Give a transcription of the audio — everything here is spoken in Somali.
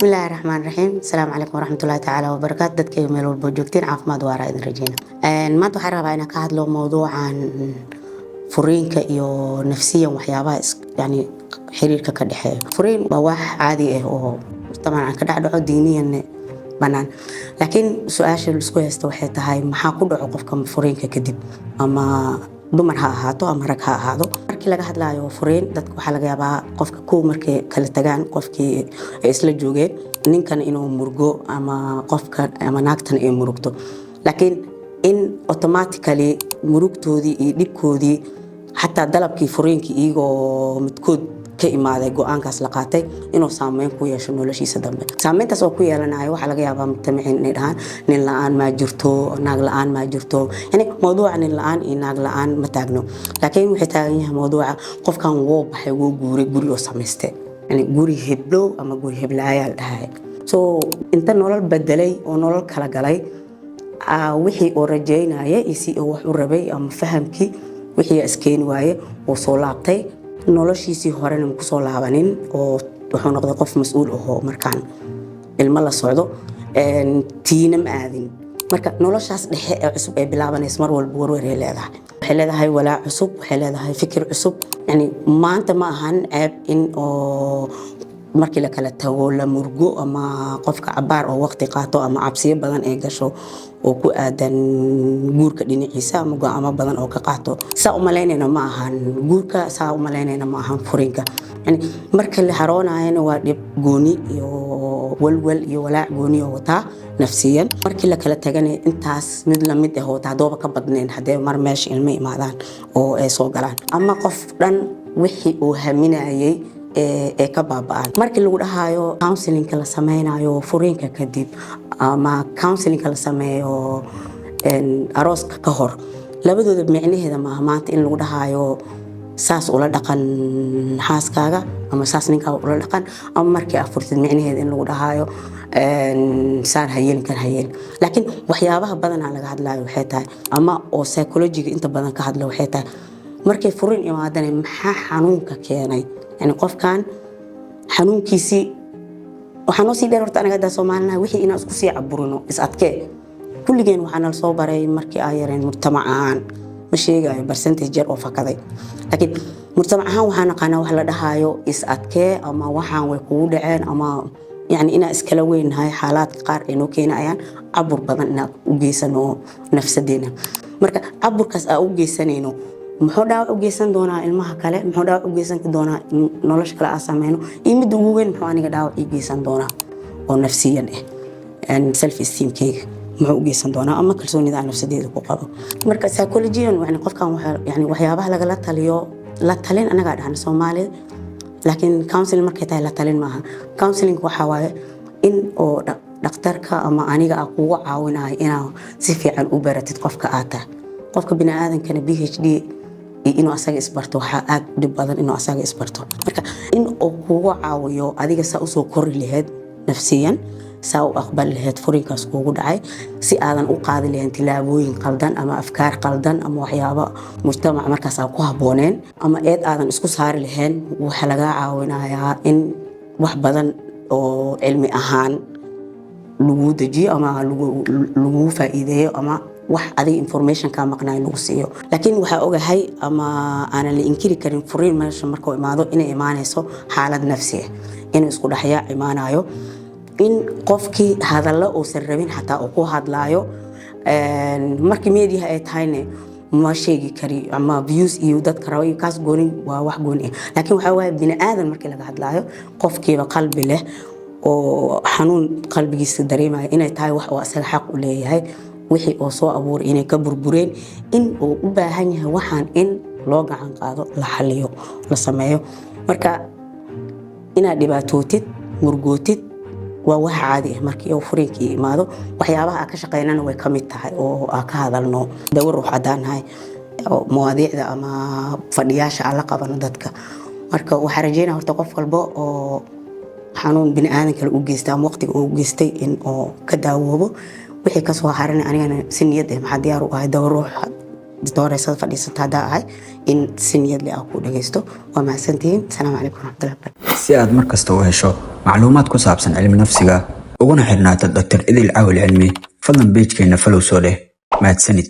بسم الله الرحمن الرحيم. السلام عليكم ورحمة الله تعالى وبركاته. dadka meel walba joogtiin caafimaad waara idin rajeyna. maanta waxaan rabaa inaan ka hadlo mowduucan furiinka iyo nafsiyan waxyaabaha yani xiriirka ka dhaxeeyo. Furiin waa wax caadi ah oo tamaan ka dhacdo diiniyan banaan. laakiin su'aasha la isku haysto waxay tahay maxaa ku dhaco qofka furiinka kadib ama dumar ha ahaato ama rag ha ahaado. markii laga hadlayo furiin dadka waxa laga yaabaa qofka ku markay kala tagaan qofkii ay isla joogeen ninkan inuu murgo ama qofka ama naagtan ay murugto, laakiin in automatically murugtoodii iyo dhibkoodii xataa dalabkii furiinkii iyagoo midkood ka imaaday go'aankaas la qaatay inuu saameyn ku yeesho noloshiisa dambe. saameyntaas oo ku yeelanayo waxa laga yaabaa mujtamaciin inay dhahaan nin la'aan ma jirto, naag la'aan ma jirto. yani mowduuca nin la'aan iyo naag la'aan ma taagno, laakiin waxay taagan yahay mowduuca qofkan wuu baxay wuu guuray guri oo samaystay, yani guri heblow ama guri heblaaya la dhahay. so inta nolol bedelay oo nolol kala galay wixii oo rajeynaya isi oo wax u rabay ama fahamkii wixii iskeen waaye oo soo laabtay noloshiisii horena ku soo laabanin oo wuxuu noqday qof mas'uul ah markaan ilmo la socdo tiinam aadin. marka noloshaas dhexe ee cusub ay bilaabanayso mar walba warwar ay leedahay, waxay leedahay walaac cusub, waxay leedahay fikir cusub. yani maanta ma ahan ceeb in oo markii la kala tago la murgo ama qofka cabaar oo waqti qaato ama cabsiyo badan ay gasho oo ku aadan guurka dhinaciisa ama go'aamo badan oo ka qaato. saa u maleynayna ma ahan guurka, saa u maleynayna ma ahan furiinka. yani marka la haroonayna waa dhib gooni iyo walwal iyo walaac gooni oo wataa nafsiyan. markii la kala tagana intaas mid la mid ah oo hadooba ka badnayn hadee mar meesha ilmo imaadaan oo ay soo galaan ama qof dhan wixii uu haminayay ee ka baaba'an. markii lagu dhahayo counseling la sameynayo furiinka kadib ama counseling la sameeyo arooska ka hor, labadooda micnaheeda ma maanta in lagu dhahayo saas ula dhaqan xaaskaaga ama saas ninkaaga ula dhaqan, ama markii afurtid micnaheeda in lagu dhahayo saan hayeen kan hayeen. laakiin waxyaabaha badan laga hadlayo waxay tahay ama oo psychology inta badan ka hadla waxay tahay markay furiin imaadana maxaa xanuunka keenay. yani qofkan xanuunkiisi waxaan oo sii dheer horta anaga Soomaaliyeed wixii inaan isku sii caburino is adkee kulligeen waxaan soo baray markii ay yareen mujtamacaan ma sheegayo percentage oo fakaday, laakiin mujtamacaan waxaan aqaana wax la dhahayo is adkee ama waxaan way kugu dhaceen ama yani ina iskala weynahay xaalad qaar inoo keenayaan cabur badan ina u geysano nafsadeena. marka caburkaas aan u geysanayno muxuu dhaawac u geysan doonaa ilmaha kale, muxuu dhaawac u geysan doonaa nolosha kale aan sameeyno iyo mid ugu weyn muxuu aniga dhaawac ii geysan doonaa oo nafsiyan and self esteem keyga muxuu u geysan doonaa ama kalsoonida aan nafsadeeda ku qabo. marka psychologiyan yani qofkan yani waxyaabaha laga taliyo la talin anaga dhahan Soomaaliyeed, laakiin counseling markay tahay la talin maaha. counseling waxa waaye in oo dhakhtarka ama aniga aan kugu caawinayo inaa si fiican u baratid qofka aad tahay. qofka bini'aadankana PhD inuu asaga isbarto waxa aad dhib badan inuu asaga isbarto. marka in uu kugu caawiyo adiga saa u soo kori lahayd nafsiyan, saa u aqbal lahayd furiinkaas kugu dhacay, si aadan u qaadi lahayn tilaabooyin qaldan ama afkaar qaldan ama waxyaabo mujtamac markaas aan ku habooneen ama eed aadan isku saari lahayn. waxa laga caawinayaa in wax badan oo cilmi ahaan lagu dajiyo ama lagu faa'iideeyo ama wax adiga information ka maqnaa lagu siiyo. laakiin waxa ogahay ama aan la inkiri karin furiin meesha markuu imaado inay imaanayso xaalad nafsi ah, inuu isku dhaxyaa imaanayo in qofkii hadallo oo sarrabin xataa uu ku hadlaayo markii media ay tahayne ma sheegi kari ama views iyo dadka raw iyo kaas gooni waa wax gooni. laakiin waxa waaye bini'aadan markii laga hadlaayo qofkiiba qalbi leh oo xanuun qalbigiisa dareemaya inay tahay wax oo asaga xaq u leeyahay wixii oo soo abuuray inay ka burbureen in uu u baahan yahay waxaan in loo gacan qaado la xaliyo la sameeyo. marka inaad dhibaatootid murgootid waa wax caadi ah markii uu furiinkii imaado. waxyaabaha aan ka shaqeynana way ka mid tahay oo aan ka hadalno dawr ruux cadaanahay mawaadiicda ama fadhiyaasha aan la qabano dadka. marka waxaan rajeynayaa horta qof walba oo xanuun bini'aadan kale u geystay ama waqtiga uu geystay in oo ka daawoobo wixii ka soo haran anigana si niyad ah maxaa diyaar u ahay dawr ruux dooreysada fadhiisata haddaa ahay in si niyad leh aa ku dhageysto. waa mahadsantihiin. asalaamu calaykum waraxmatullahi wabarakatu. si aad mar kasta u hesho macluumaad ku saabsan cilmi nafsiga uguna xirnaata Dr. Idil Caawil Cilmi, fadlan page-keena follow soo dheh. mahadsanid.